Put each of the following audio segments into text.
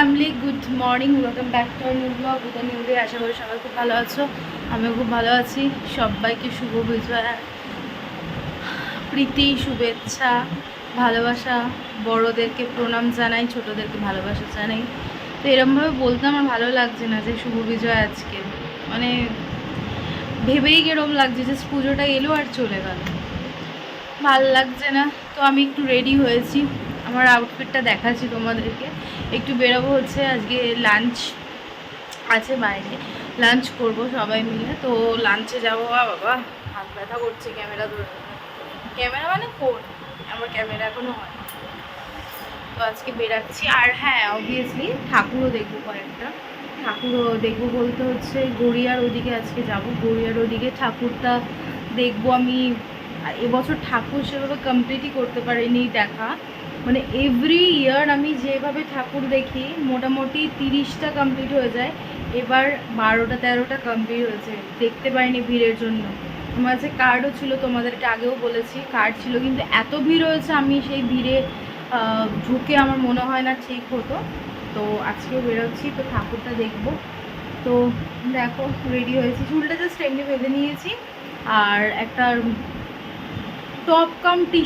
Family, good morning, welcome back to new blog with new day. আশা করি সবাই খুব ভালো আছো, আমিও খুব ভালো আছি। সবাইকে শুভ বিজয়া, প্রীতি, শুভেচ্ছা, ভালোবাসা। বড়োদেরকে প্রণাম জানাই, ছোটোদেরকে ভালোবাসা জানাই। তো এরমভাবে বলতে আমার ভালো লাগছে না যে শুভ বিজয় আজকে, মানে ভেবেই কিরম লাগছে যে পুজোটা এলো আর চলে গেল, ভাল লাগছে না। তো আমি একটু রেডি হয়েছি, আমার আউটফিটটা দেখাচ্ছি তোমাদেরকে। একটু বেরোবো, হচ্ছে আজকে লাঞ্চ আছে বাইরে, লাঞ্চ করব সবাই মিলে। তো লাঞ্চে যাবো। বাবা হাত ব্যথা করছে ক্যামেরা ধরে, ক্যামেরা মানে ফোন, আমার ক্যামেরা এখনও হয়। তো আজকে বেরাচ্ছি। আর হ্যাঁ, অবভিয়াসলি ঠাকুরও দেখবো, কয়েকটা ঠাকুরও দেখবো বলতে হচ্ছে গড়িয়ার ওদিকে আজকে যাব, গড়িয়ার ওদিকে ঠাকুরটা দেখবো আমি। আর এবছর ঠাকুর সেভাবে কমপ্লিটই করতে পারিনি দেখা, মানে এভরি ইয়ার আমি যেভাবে ঠাকুর দেখি মোটামুটি 30টা কমপ্লিট হয়ে যায়, এবার 12টা 13টা কমপ্লিট হয়েছে, দেখতে পারিনি ভিড়ের জন্য। আমার কাছে কার্ডও ছিল, তোমাদেরকে আগেও বলেছি কার্ড ছিল, কিন্তু এত ভিড় হয়েছে আমি সেই ভিড়ে ঢুকে আমার মনে হয় না ঠিক হতো। তো আজকেও বেরোচ্ছি, তো ঠাকুরটা দেখবো। তো দেখো রেডি হয়েছি, চুলটা জাস্ট এমনি বেঁধে নিয়েছি, আর একটা টপ কাম টি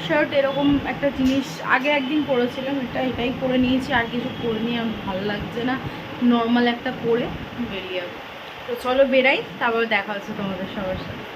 শার্ট এরকম একটা জিনিস আগে একদিন পরেছিলাম, এটাই পরে নিয়েছি, আর কিছু পরে নিয়ে আমার ভালো লাগছে না, নর্মাল একটা পরে বেরিয়ে যাবো। তো চলো বেরাই, তারপর দেখা হচ্ছে তোমাদের সবার সাথে।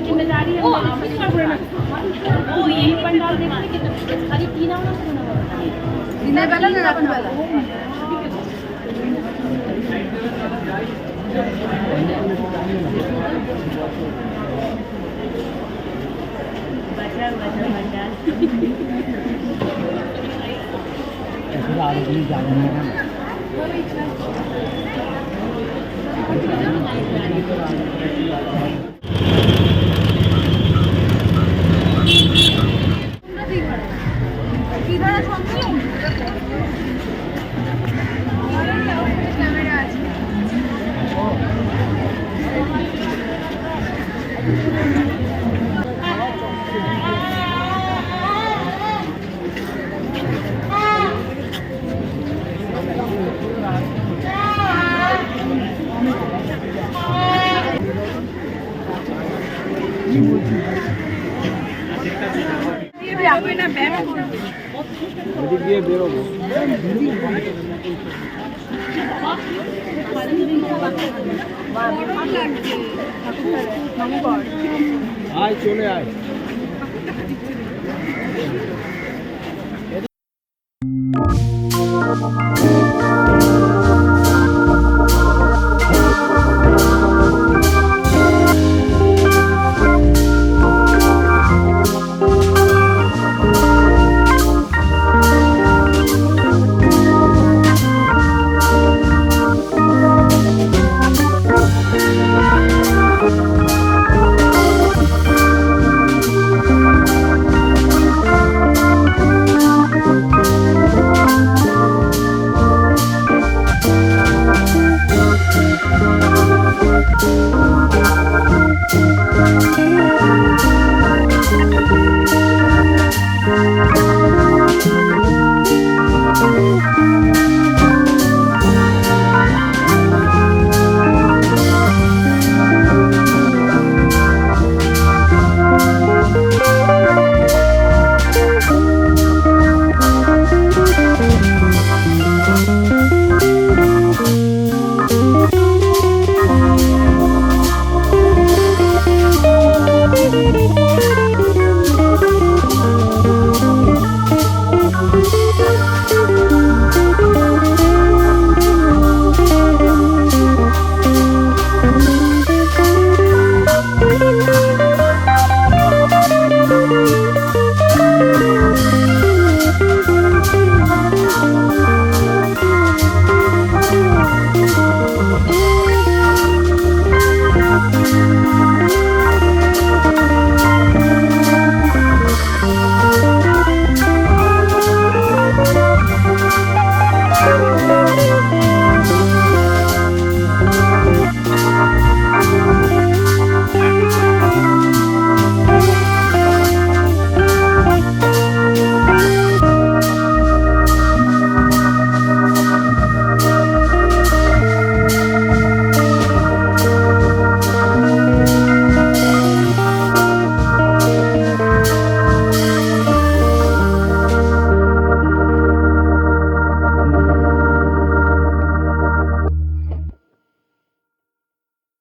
जिम्मेदारी है। দিনের বেলা না রাতের বেলা? ক্যামেরা আছে। দিয়ে বেরোবো। আয় চলে আয়।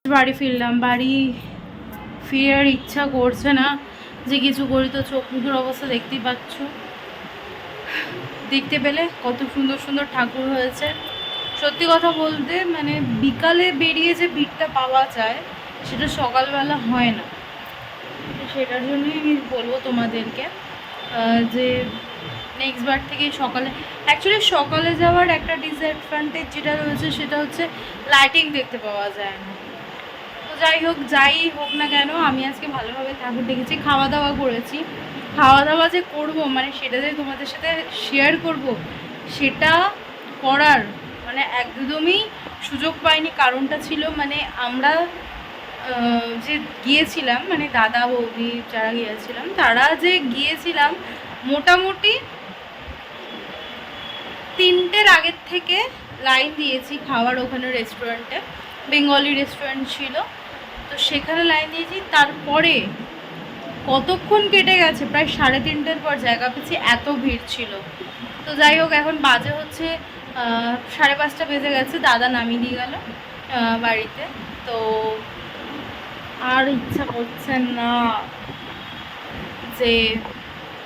বাড়ি ফিরলাম। বাড়ি ফিরার ইচ্ছা করছে না যে কিছু করি, তো চোখ মুখের অবস্থা দেখতেই পাচ্ছ। দেখতে পেলে কত সুন্দর সুন্দর ঠাকুর হয়েছে। সত্যি কথা বলতে মানে বিকালে বেরিয়ে যে ভিড়টা পাওয়া যায় সেটা সকালবেলা হয় না। সেটার জন্যই আমি বলবো তোমাদেরকে যে নেক্সট বার থেকে সকালে, অ্যাকচুয়ালি সকালে যাওয়ার একটা ডিসঅ্যাডভান্টেজ যেটা রয়েছে সেটা হচ্ছে লাইটিং দেখতে পাওয়া যায় না। তো যাই হোক না কেন, আমি আজকে ভালোভাবে ঠাকুর দেখেছি, খাওয়া দাওয়া করেছি। খাওয়া দাওয়া যে করব মানে সেটা যে তোমাদের সাথে শেয়ার করব সেটা করার মানে একদমই সুযোগ পাইনি। কারণটা ছিল মানে আমরা যে গিয়েছিলাম মানে দাদা বৌদি যারা গিয়েছিলাম তারা যে গিয়েছিলাম মোটামুটি 3টের আগের থেকে লাইন দিয়েছি খাওয়ার ওখানে রেস্টুরেন্টে, বেঙ্গলি রেস্টুরেন্ট ছিল, তো সেখানে লাইন দিয়েছি। তারপরে কতক্ষণ কেটে গেছে, প্রায় 3:30 পর জায়গা পেয়েছি, এত ভিড় ছিল। তো যাই হোক এখন বাজে হচ্ছে 5:30 বেজে গেছে, দাদা নামিয়ে দিয়ে গেল বাড়িতে। তো আর ইচ্ছা করছে না যে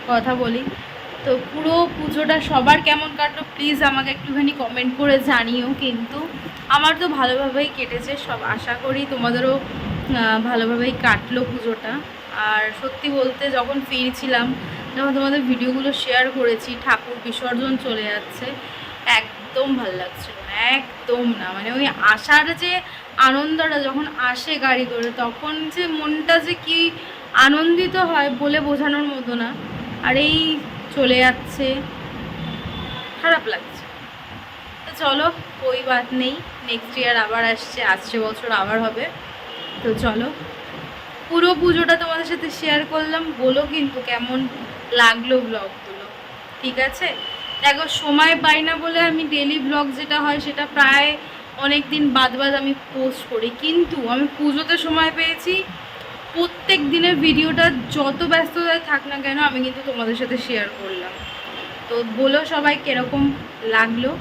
কথা বলি। তো পুরো পুজোটা সবার কেমন কাটলো প্লিজ আমাকে একটুখানি কমেন্ট করে জানিও। কিন্তু আমার তো ভালোভাবেই কেটেছে, সব আশা করি তোমাদেরও ভালোভাবেই কাটলো পুজোটা। আর সত্যি বলতে যখন ফিরছিলাম, যখন তোমাদের ভিডিওগুলো শেয়ার করেছি, ঠাকুর বিসর্জন চলে যাচ্ছে, একদম ভালো লাগছিল না, একদম না। মানে ওই আসার যে আনন্দটা যখন আসে গাড়ি করে, তখন যে মনটা যে কি আনন্দিত হয় বলে বোঝানোর মতো না। আর এই চলে যাচ্ছে, খারাপ লাগছে। তো চলো, কোই বাত নেই, নেক্সট ইয়ার আবার আসছে বছর আবার হবে। তো চলো, পুরো পুজোটা তোমাদের সাথে শেয়ার করলাম, বলো কিন্তু কেমন লাগলো ব্লগগুলো, ঠিক আছে? দেখো সময় পাই না বলে আমি ডেলি ব্লগ যেটা হয় সেটা প্রায় অনেক দিন বাদ আমি পোস্ট করি, কিন্তু আমি পুজোতে সময় পেয়েছি। প্রত্যেক দিনের ভিডিওটা যত ব্যস্ততায় থাক না কেন আমি কিন্তু তোমাদের সাথে শেয়ার করলাম। তো বলো সবাই কীরকম লাগলো,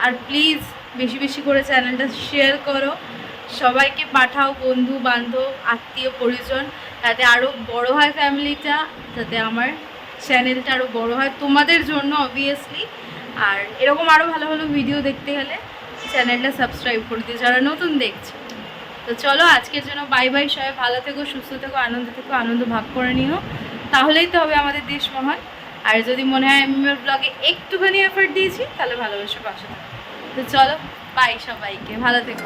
আর প্লিজ বেশি বেশি করে চ্যানেলটা শেয়ার করো, সবাইকে পাঠাও, বন্ধু বান্ধব আত্মীয় পরিজন, যাতে আরও বড় হয় ফ্যামিলিটা, যাতে আমার চ্যানেলটা আরও বড় হয় তোমাদের জন্য অবভিয়াসলি। আর এরকম আরও ভালো ভালো ভিডিও দেখতে হলে চ্যানেলটা সাবস্ক্রাইব করে দিও যারা নতুন দেখছে। তো চলো আজকের জন্য বাই বাই, সবাই ভালো থেকো, সুস্থ থেকো, আনন্দ ভাগ করে নিও, তাহলেই তো হবে আমাদের দেশ মহান। আর যদি মনে হয় আমি আমার ব্লগে একটুখানি এফর্ট দিয়েছি, তাহলে ভালোবাসা পাশে থাকো। তো চলো, বাই, সবাইকে ভালো থেকো।